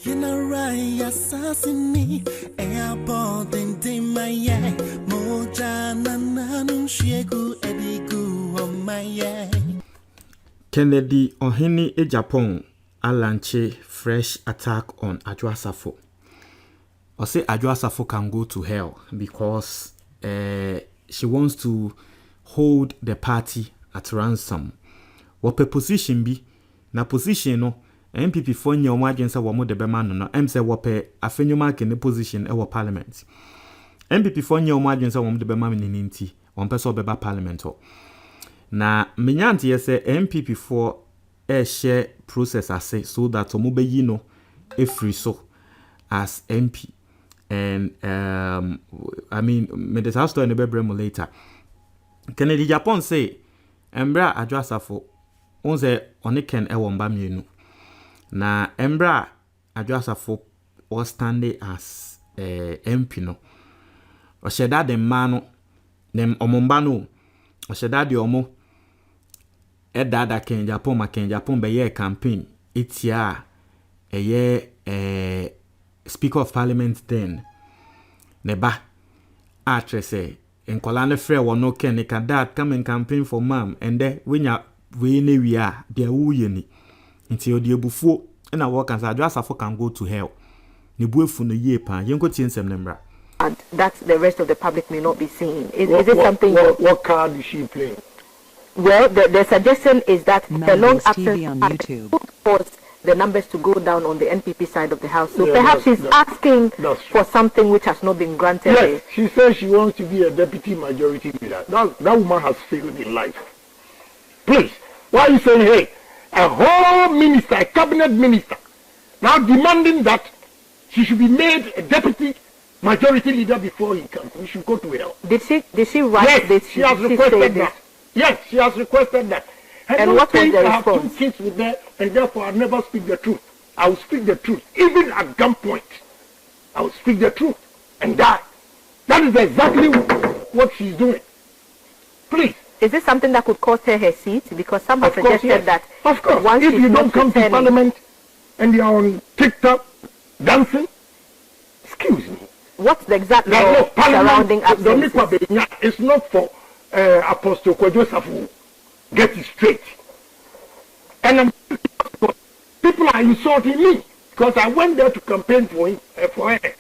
You know right, assassinate. Airport and my moja nananu shegu edigu on my Kennedy Ohini Agyapong alanche fresh attack on Adwoa Sarfo. Or say Adwoa Sarfo can go to hell because she wants to hold the party at ransom. What her position be? Na position no MPP for nye omo agensa wo mo de bema no no em say wo pe afenwuma ke ne position e wo parliament. MPP for nye omo agensa wo mo de bema ni nti wo pe so beba parliament ho. Na menyanti yese MPP for share process ase so that omo be yi no e free so as MP. And I mean me this house story ne be bremo later. Kennedy Japan say Embra Adwoa Sarfo onze oniken e wo mba mienu. Na Embra Adwoa Sarfo was standing as MP no. Osheda de mano nem omomba no. Osheda de omo edada ken Japan be ye campaign itia eye Speaker of Parliament then neba atrese enkola ne frɛ wɔ no ken ka dad come and campaign for mom and then wenya we ne wi a de wuye ni nti odi ebufuo na wo kan sa Adwoa Sarfo can go to hell ne buefu no ye pa yenko tie nsɛm ne mbra. And that the rest of the public may not be seeing. Is it something? What card is she playing? Well, the suggestion is that the long absence on YouTube could cause the numbers to go down on the NPP side of the house. So perhaps she's asking for something which has not been granted. Yes, she says she wants to be a deputy majority leader. That woman has failed in life. Please, why are you saying, hey, a whole minister, a cabinet minister, now demanding that she should be made a deputy majority leader before he comes? We should go to hell. Did she write this? She has requested that. Yes, she has requested that. And what was the response? I have 2 kids with her, and therefore I never speak the truth. I will speak the truth, even at gunpoint. I will speak the truth and die. That is exactly what she's doing. Please. Is this something that could cost her seat? Because some have suggested that. Of course. Once if you don't come to Parliament and you're on TikTok dancing, excuse me. What's the exact law surrounding absences? It's not for Apostle Adwoa Sarfo. Get it straight. And people are insulting me because I went there to campaign for her.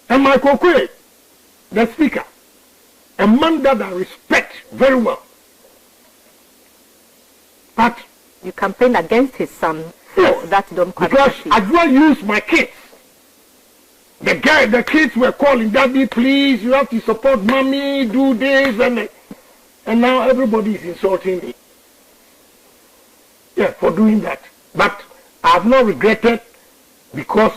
And Michael Kwe, the speaker, a man that I respect very well. But you campaigned against his son, so that don't qualify. Because Adwoa used my kids. The kids were calling, Daddy, please, you have to support mommy, do this, and now everybody is insulting me. Yeah, for doing that. But I have not regretted because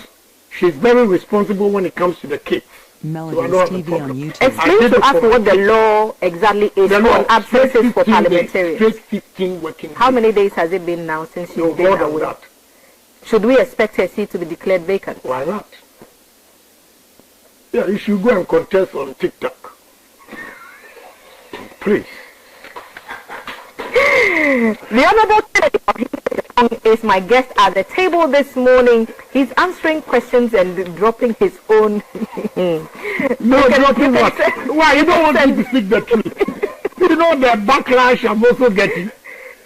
she's very responsible when it comes to the kids. MELODIES TV on YouTube. Explain to us what the law exactly is on absences for parliamentarians. Straight 15 working days. How many days has it been now since she's been away? That. Should we expect her seat to be declared vacant? Why not? Yeah, you should go and contest on TikTok. Please. The Honorable is my guest at the table this morning. He's answering questions and dropping his own. No, dropping what? Why? You don't want me to speak the truth. You know the backlash I'm also getting.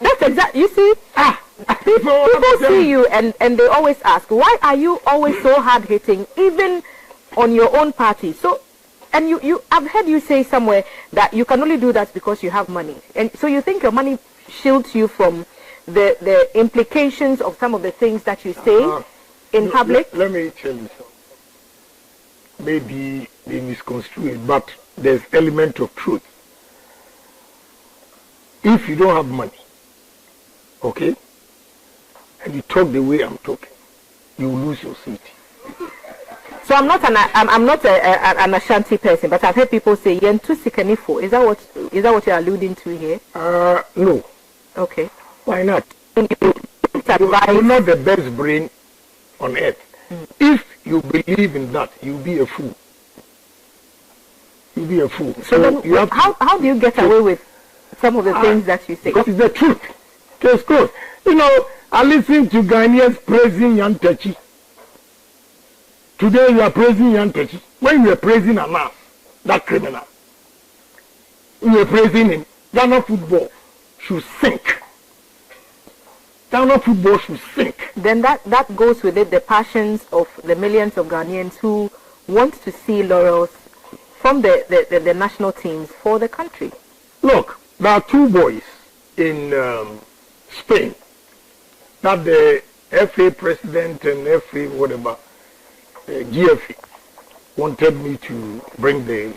That's exactly. You see, people see you and they always ask, why are you always so hard hitting, even on your own party? So, and I've heard you say somewhere that you can only do that because you have money, and so you think your money shields you from the implications of some of the things that you say in public. Let me tell you something. Maybe they misconstrue it, but there's element of truth. If you don't have money, okay, and you talk the way I'm talking, you will lose your seat. So I'm not an Ashanti person, but I've heard people say "Yentu sikanifo." Is that what you're alluding to here? No. Okay. Why not? You're not the best brain on earth. If you believe in that, you'll be a fool. You'll be a fool. So then, you how do you get away with some of the things that you say? Because it's the truth. It's good. You know, I listen to Ghanaians praising Yantechi. Today you are praising Yantechi. When you are praising Anas, that criminal, you are praising him. Ghana football should sink. Ghana football should sink. Then that goes with it, the passions of the millions of Ghanaians who want to see laurels from the national teams for the country. Look, there are two boys in Spain that the FA president and FA whatever, GFA, wanted me to bring the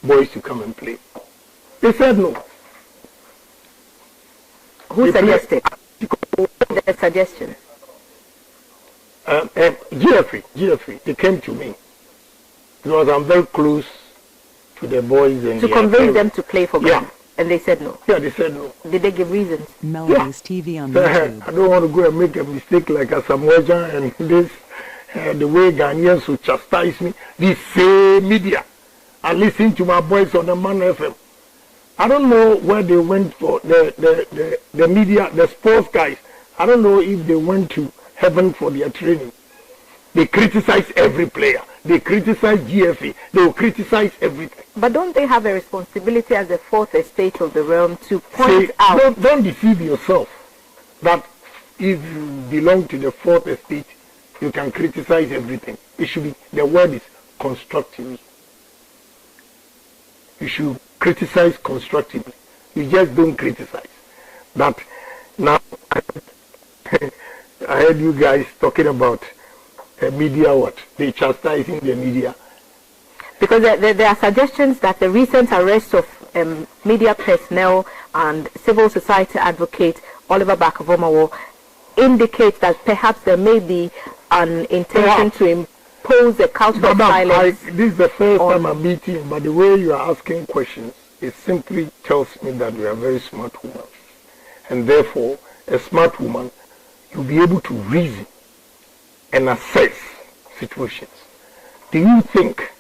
boys to come and play. They said no. Who suggested the suggestion? GFA, they came to me because I'm very close to the boys and to convince them to play for Ghana. And they said no. Yeah, they said no. Did they give reasons? MELODIES TV on YouTube. I don't want to go and make a mistake like a Samoja and this, the way Ghanaians will chastise me. This same media. I listen to my boys on the Man FM. I don't know where they went for the media, the sports guys. I don't know if they went to heaven for their training. They criticize every player. They criticize GFA. They will criticize everything. But don't they have a responsibility as the fourth estate of the realm to point out? Don't deceive yourself that if you belong to the fourth estate, you can criticize everything. It should be, the word is constructively. You should criticize constructively. You just don't criticize. But now, I heard you guys talking about media what? They chastising the media. Because there are suggestions that the recent arrest of media personnel and civil society advocate Oliver Barker-Vormawor indicates that perhaps there may be an intention to impose a culture of silence. This is the first time I'm meeting you, but the way you are asking questions, it simply tells me that you are a very smart woman. And therefore, a smart woman, you'll be able to reason and assess situations. Do you think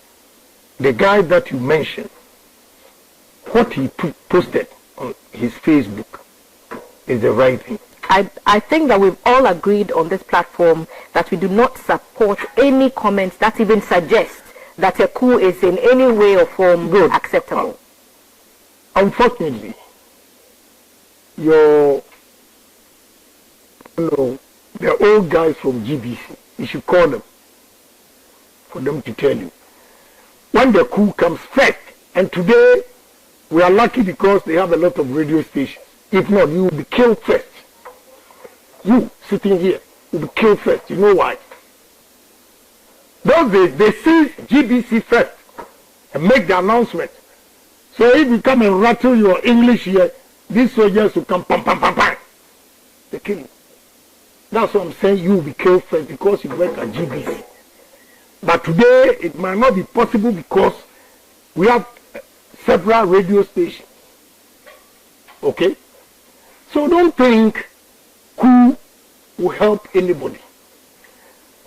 the guy that you mentioned, what he posted on his Facebook is the right thing? I think that we've all agreed on this platform that we do not support any comments that even suggest that a coup is in any way or form acceptable. Unfortunately, the old guys from GBC, you should call them for them to tell you when the coup comes first. And today we are lucky because they have a lot of radio stations. If not, you will be killed first. You sitting here will be killed first. You know why? Those days they see GBC first and make the announcement. So if you come and rattle your English here, these soldiers will come pam pam pam pam. They kill you. That's what I'm saying. You will be killed first because you work at GBC. But today it might not be possible because we have several radio stations. Okay? So don't think who will help anybody.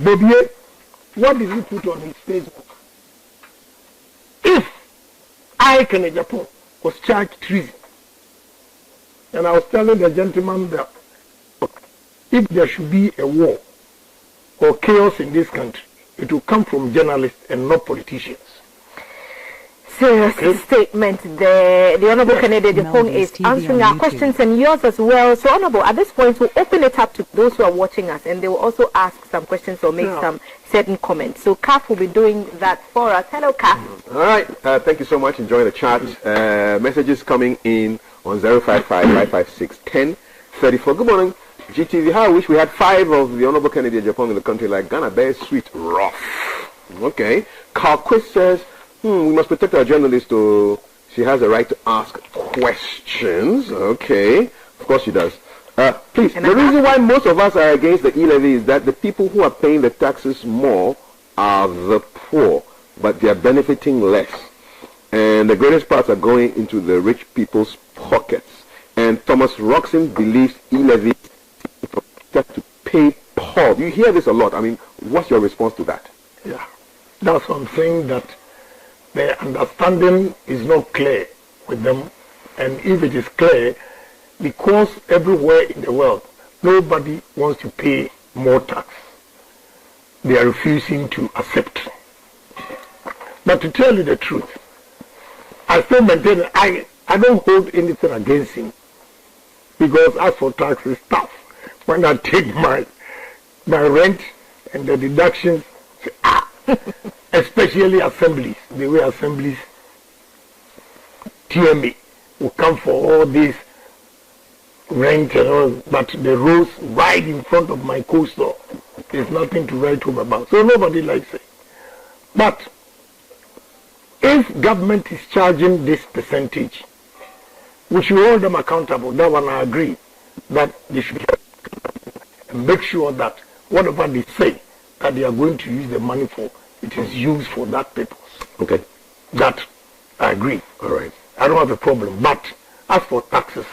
Baby, what did he put on his Facebook? If Agyapong was charged treason, and I was telling the gentleman that if there should be a war or chaos in this country, it will come from journalists and not politicians. Serious statement. The Honourable Kennedy Agyapong is answering our questions and yours as well. So, Honourable, at this point, we'll open it up to those who are watching us, and they will also ask some questions or make some certain comments. So, Kaf will be doing that for us. Hello, Kaf. All right. Thank you so much. Enjoying the chat. Messages coming in on 055-556-1034. Good morning, GTV. How I wish we had 5 of the Honourable Kennedy Agyapong in the country like Ghana. Very sweet, rough. Okay. Carl Quist says, we must protect our journalist. She has a right to ask questions. Okay. Of course she does. Please, the reason why most of us are against the e-levy is that the people who are paying the taxes more are the poor, but they are benefiting less. And the greatest parts are going into the rich people's pockets. And Thomas Roxon believes e-levy to pay poor. You hear this a lot. I mean, what's your response to that? Yeah. That's what I'm saying, that the understanding is not clear with them, and if it is clear, because everywhere in the world Nobody wants to pay more tax. They are refusing to accept. But to tell you the truth, I still maintain I don't hold anything against him. Because as for tax, it's tough. When I take my rent and the deductions, especially assemblies, the way assemblies, TMA, will come for all this rent and all, but the roads right in front of my co-store, there's nothing to write home about. So nobody likes it. But if government is charging this percentage, we should hold them accountable. That one I agree. That they should make sure that whatever they say that they are going to use the money for, it is used for that purpose. Okay. That I agree. All right. I don't have a problem. But as for taxes,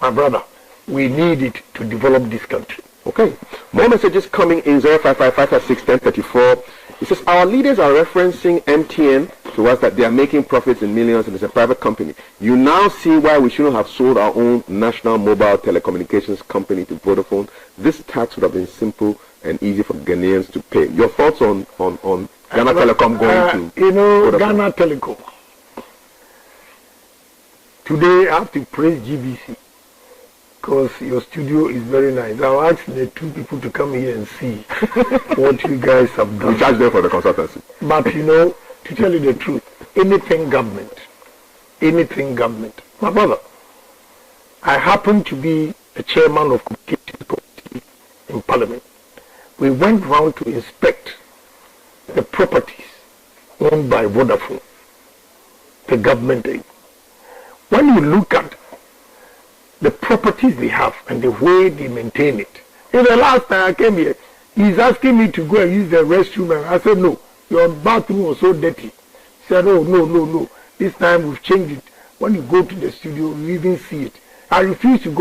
my brother, we need it to develop this country. Okay. More messages coming in 0555561034. It says our leaders are referencing MTN to us that they are making profits in millions and it's a private company. You now see why we shouldn't have sold our own national mobile telecommunications company to Vodafone. This tax would have been simple and easy for Ghanaians to pay. Your thoughts on Ghana Telecom going to Vodafone? Ghana Telecom. Today I have to praise GBC because your studio is very nice. I'll ask the two people to come here and see what you guys have done. We charge them for the consultancy. But to tell you the truth, anything government, my brother, I happen to be a chairman of communications committee in Parliament. We went round to inspect the properties owned by Vodafone, the government aid. When you look at the properties they have and the way they maintain it. In the last time I came here, he's asking me to go and use the restroom, and I said, no, your bathroom was so dirty. He said, oh, no. This time we've changed it. When you go to the studio, you even see it. I refuse to go